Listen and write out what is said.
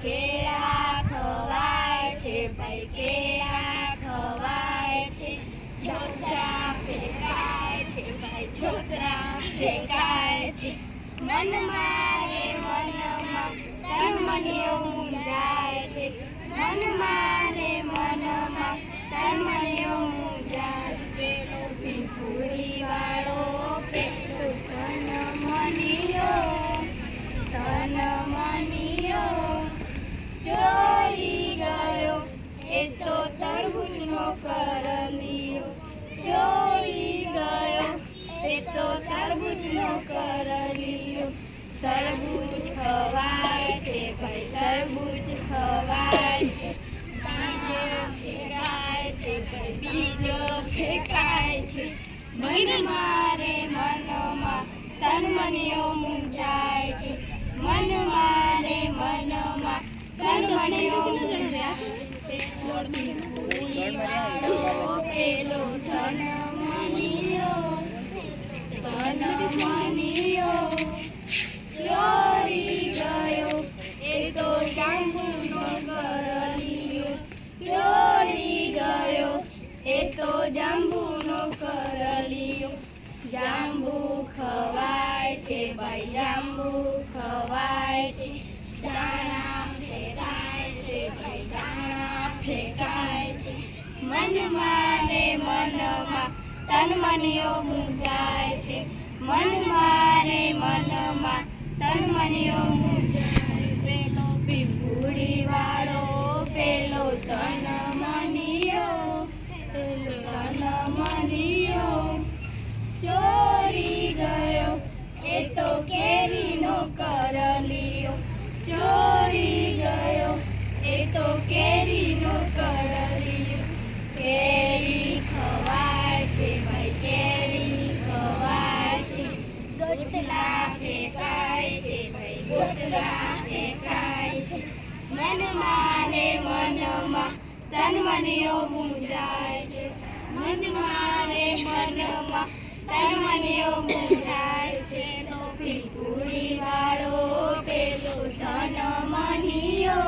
કેળા ખવાય છે, ભાઈ કેળા ખવાય છે. છોતરા ફેંકાય છે, ભાઈ છોતરા ફેંકાય છે. મનમાં રે મનમાં તન મનીઓ મૂંઝાય છે. મનમાં રે મનમાં તન મનીઓ મૂંઝાય. પેલો પીપુડી વાળો પેલો તન મનીઓ ચોરી ગયો એ તો તરબૂચનો કરલિયો. ચોરી ગયો એ તો તરબૂચનો કરલિયો. તરબૂચ ખવાય છે, ભાઈ તરબૂચ ખવાય છે. બીજો ફેંકાય છે, ભાઈ બીજો ફેંકાય છે. મનમાં રે મનમાં તન મનીઓ મૂંઝાય છે. મનમાં રે મનમાં તન મનીઓ મૂંઝાય છે. પીપુડી વાળો પેલો તન મનીઓ ચોરી ગયો એ તો જાંબુનો કરલિયો. ચોરી ગયો એ તો જાંબુનો કરલિયો. જાંબુ ખવાય છે, ભાઈ જાંબુ ખવાય છે. દાણા ફેરાય છે, ભાઈ દાણા ફેંકાય છે. મનમાં રે મનમાં તન મનીઓ મૂંઝાય છે. મનમાં રે મનમાં તન મનીઓ મૂંઝાય. પેલો પીપુડી વાળો પેલો તન મનીઓ ચોરી ગયો એ તો કેરીનો કરલિયો. ચોરી ગયો એ તો કેરીનો કરલિયો. કેરી ખવાય છે, ભાઈ કેરી ખવાય છે. ગોટલા ફેંકાય છે, ભાઈ ગોટલા ફેંકાય છે. મનમાં રે મનમાં તન મનીઓ મૂંઝાય છે. મનમાં રે મનમાં તન મનીઓ મૂંઝાય છે. પીપુડી વાળો પેલો તન મનીઓ